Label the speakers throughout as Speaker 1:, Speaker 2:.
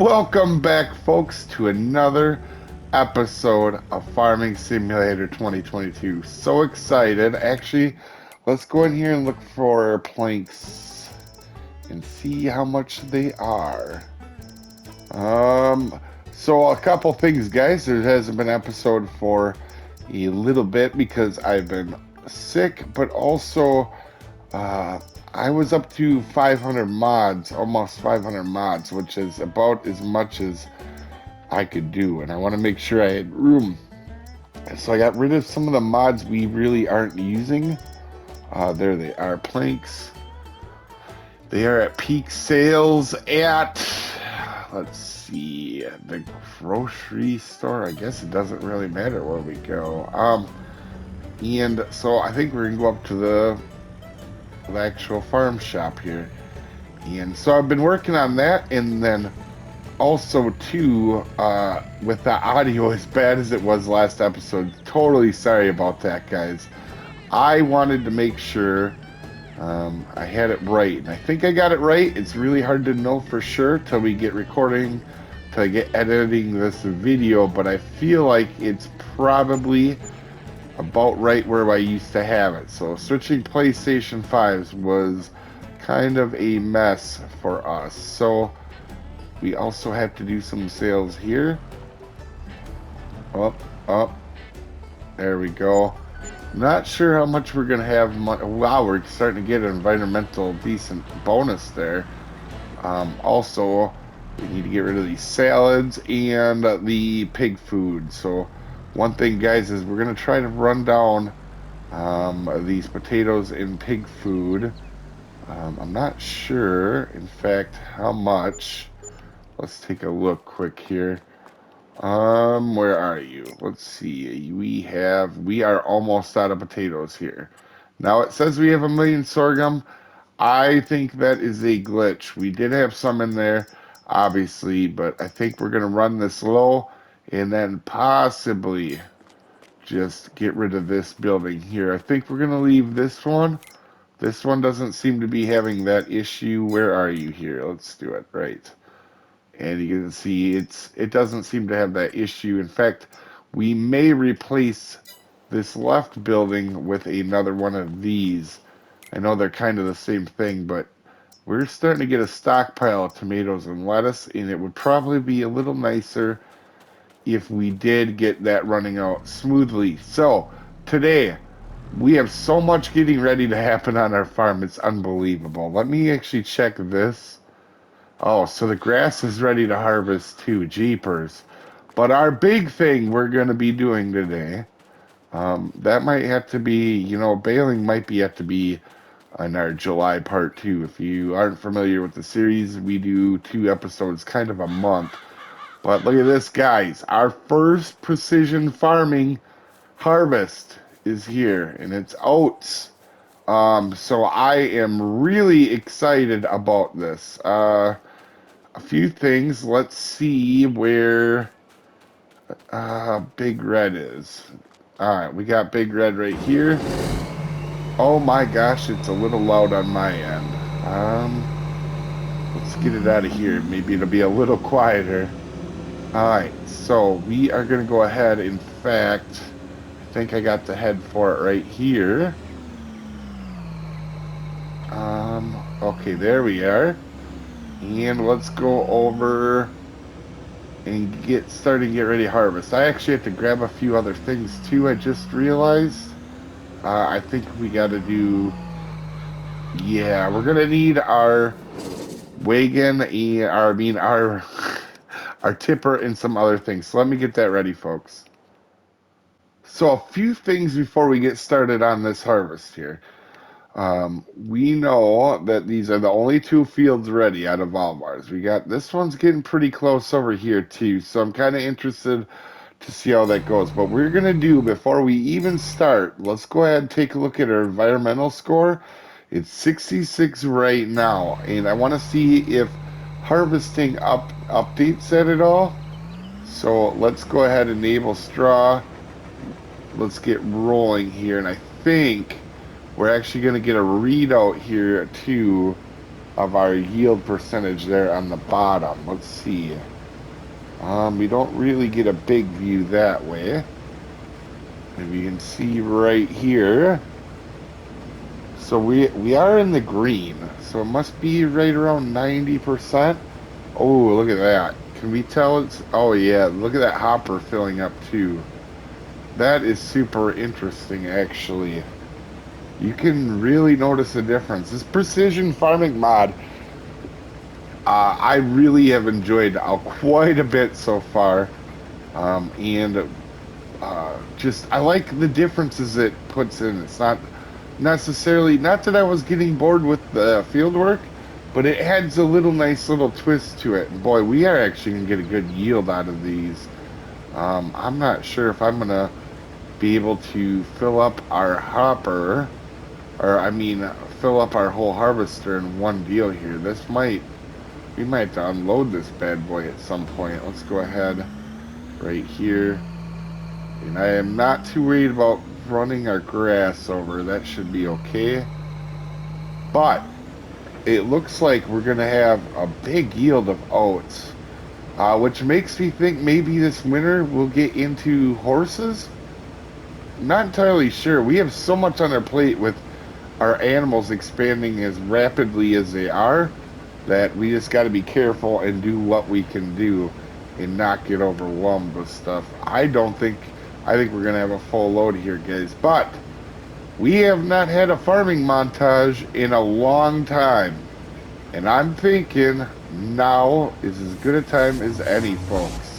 Speaker 1: Welcome back, folks, to another episode of Farming Simulator 2022. So excited. Actually, let's go in here and look for planks and see how much they are. So a couple things, guys. There hasn't been an episode for a little bit because I've been sick, but also I was up to 500 mods, almost 500 mods, which is about as much as I could do, and I want to make sure I had room. So I got rid of some of the mods we really aren't using. There they are, planks. They are at peak sales at, let's see, the grocery store. I guess it doesn't really matter where we go. And so I think we're gonna go up to the actual farm shop here, and so I've been working on that. And then also too, with the audio as bad as it was last episode, totally sorry about that, guys. I wanted to make sure I had it right, and I think I got it right. It's really hard to know for sure till we get recording, till I get editing this video, but I feel like it's probably about right where I used to have it. So switching PlayStation 5s was kind of a mess for us. So we also have to do some sales here. Up. There we go. Not sure how much we're gonna have. Wow, we're starting to get an environmental decent bonus there. Also, we need to get rid of these salads and the pig food. So one thing, guys, is we're going to try to run down these potatoes and pig food. I'm not sure, in fact, how much. Let's take a look quick here. Where are you? Let's see. We are almost out of potatoes here. Now it says we have 1,000,000 sorghum. I think that is a glitch. We did have some in there, obviously, but I think we're going to run this low and then possibly just get rid of this building here. I think we're going to leave this one. This one doesn't seem to be having that issue. Where are you here? Let's do it right. And you can see it doesn't seem to have that issue. In fact, we may replace this left building with another one of these. I know they're kind of the same thing, but we're starting to get a stockpile of tomatoes and lettuce, and it would probably be a little nicer if we did get that running out smoothly. So today we have so much getting ready to happen on our farm. It's unbelievable. Let me actually check this. Oh, so the grass is ready to harvest too. Jeepers. But our big thing we're going to be doing today, that might have to be, baling might be have to be in our July part 2. If you aren't familiar with the series, we do 2 episodes kind of a month. But look at this, guys. Our first precision farming harvest is here, and it's oats. So I am really excited about this. A few things. Let's see where Big Red is. All right, we got Big Red right here. Oh my gosh, it's a little loud on my end. Let's get it out of here. Maybe it'll be a little quieter. Alright, so we are going to go ahead. In fact, I think I got the head for it right here. Okay, there we are. And let's go over and get ready to harvest. I actually have to grab a few other things too, I just realized. I think we got to do, yeah, we're going to need our wagon, our tipper and some other things. So let me get that ready, folks. So a few things before we get started on this harvest here. We know that these are the only 2 fields ready out of all of ours. We got, this one's getting pretty close over here too, so I'm kind of interested to see how that goes. But we're going to do, before we even start, let's go ahead and take a look at our environmental score. It's 66 right now, and I want to see if harvesting updates that at all. So let's go ahead and enable straw. Let's get rolling here, and I think we're actually going to get a readout here too of our yield percentage there on the bottom. Let's see. We don't really get a big view that way. If you can see right here. So we are in the green. So it must be right around 90%. Oh, look at that. Can we tell it's... Oh, yeah. Look at that hopper filling up, too. That is super interesting, actually. You can really notice a difference. This precision farming mod, I really have enjoyed quite a bit so far. And just, I like the differences it puts in. It's not necessarily, not that I was getting bored with the field work, but it adds a little nice little twist to it. And boy, we are actually going to get a good yield out of these. I'm not sure if I'm going to be able to fill up our hopper, or I mean, fill up our whole harvester in one deal here. We might have to unload this bad boy at some point. Let's go ahead right here. And I am not too worried about running our grass over. That should be okay. But it looks like we're going to have a big yield of oats, which makes me think maybe this winter we'll get into horses. Not entirely sure. We have so much on our plate with our animals expanding as rapidly as they are that we just got to be careful and do what we can do and not get overwhelmed with stuff. I think we're going to have a full load here, guys. But we have not had a farming montage in a long time. And I'm thinking now is as good a time as any, folks.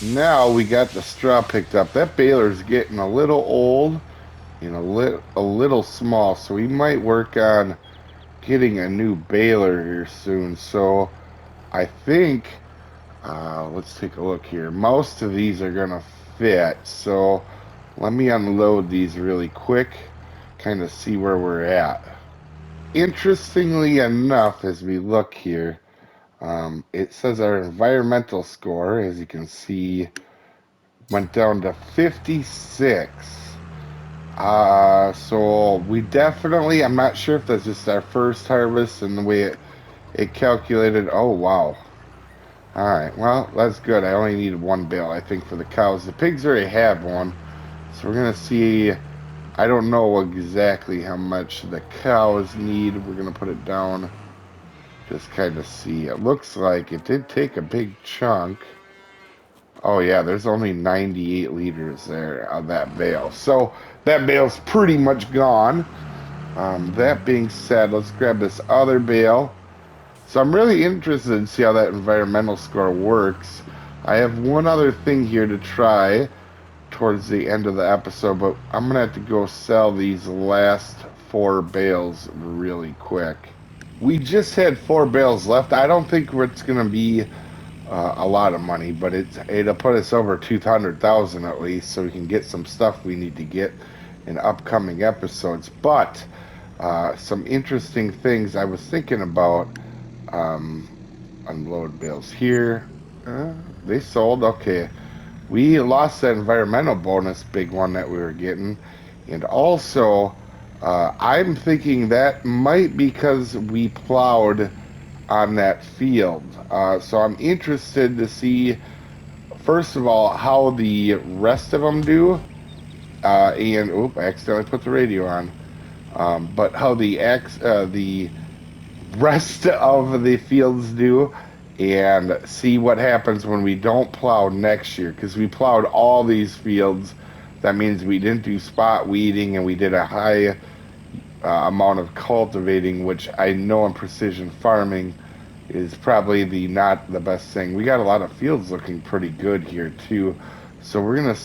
Speaker 1: Now we got the straw picked up. That baler's getting a little old and a little small, so we might work on getting a new baler here soon. So I think, let's take a look here. Most of these are gonna fit, so let me unload these really quick, kind of see where we're at. Interestingly enough, as we look here, it says our environmental score, as you can see, went down to 56. So we definitely, I'm not sure if that's just our first harvest and the way it calculated. Oh, wow. All right, well, that's good. I only needed one bale, I think, for the cows. The pigs already have one. So we're going to see, I don't know exactly how much the cows need. We're going to put it down just kind of see. It looks like it did take a big chunk. Oh yeah, there's only 98 liters there of that bale. So that bale's pretty much gone. That being said, let's grab this other bale. So I'm really interested in see how that environmental score works. I have one other thing here to try towards the end of the episode, but I'm gonna have to go sell these last 4 bales really quick. We just had 4 bales left. I don't think it's gonna be a lot of money, but it'll put us over 200,000 at least, so we can get some stuff we need to get in upcoming episodes. But some interesting things I was thinking about. Um, Unload bales here. They sold. Okay. We lost that environmental bonus, big one that we were getting. And also, I'm thinking that might because we plowed on that field. So I'm interested to see, first of all, how the rest of them do. And, oop, I accidentally put the radio on. But how the rest of the fields do, and see what happens when we don't plow next year, because we plowed all these fields. That means we didn't do spot weeding, and we did a high amount of cultivating, which I know in precision farming is probably not the best thing. We got a lot of fields looking pretty good here too. So we're gonna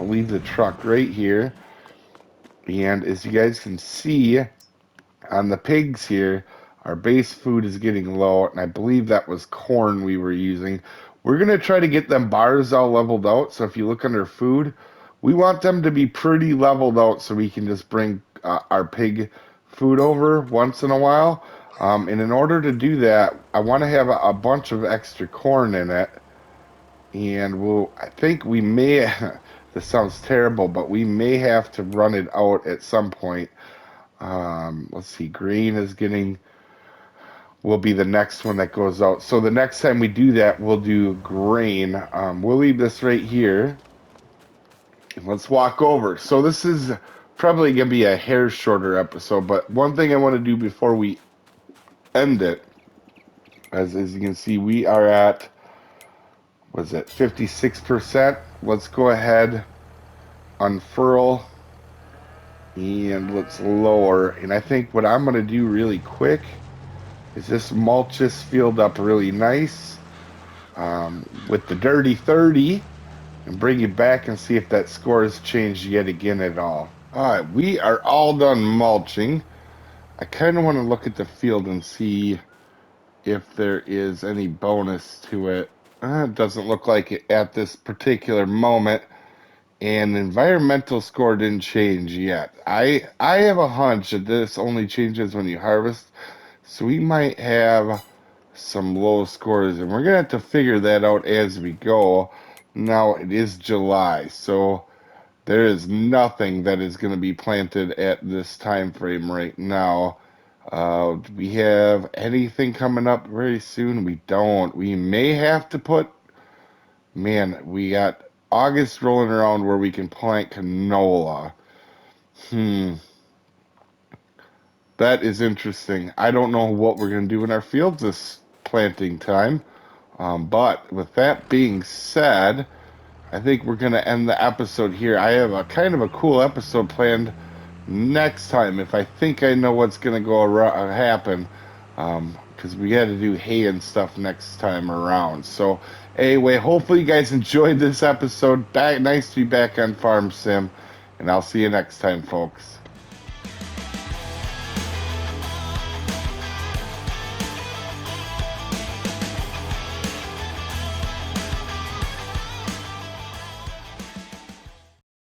Speaker 1: leave the truck right here, and as you guys can see on the pigs here, our base food is getting low, and I believe that was corn we were using. We're going to try to get them bars all leveled out, so if you look under food, we want them to be pretty leveled out so we can just bring our pig food over once in a while. And in order to do that, I want to have a bunch of extra corn in it, and I think we may, this sounds terrible, but we may have to run it out at some point. Let's see, green is will be the next one that goes out. So the next time we do that, we'll do grain. We'll leave this right here. Let's walk over. So this is probably going to be a hair shorter episode, but one thing I want to do before we end it, as you can see, we are at, was it 56%? Let's go ahead, unfurl, and let's lower. And I think what I'm going to do really quick is just mulch this field up really nice with the dirty 30 and bring you back and see if that score has changed yet again at all. All right, we are all done mulching. I kind of want to look at the field and see if there is any bonus to it. It doesn't look like it at this particular moment. And the environmental score didn't change yet. I have a hunch that this only changes when you harvest. So we might have some low scores, and we're going to have to figure that out as we go. Now, it is July, so there is nothing that is going to be planted at this time frame right now. Do we have anything coming up very soon? We don't. We may have to put... Man, we got August rolling around where we can plant canola. That is interesting. I don't know what we're going to do in our fields this planting time. But with that being said, I think we're going to end the episode here. I have a kind of a cool episode planned next time if I think I know what's going to happen. Because we got to do hay and stuff next time around. So anyway, hopefully you guys enjoyed this episode. Nice to be back on Farm Sim. And I'll see you next time, folks.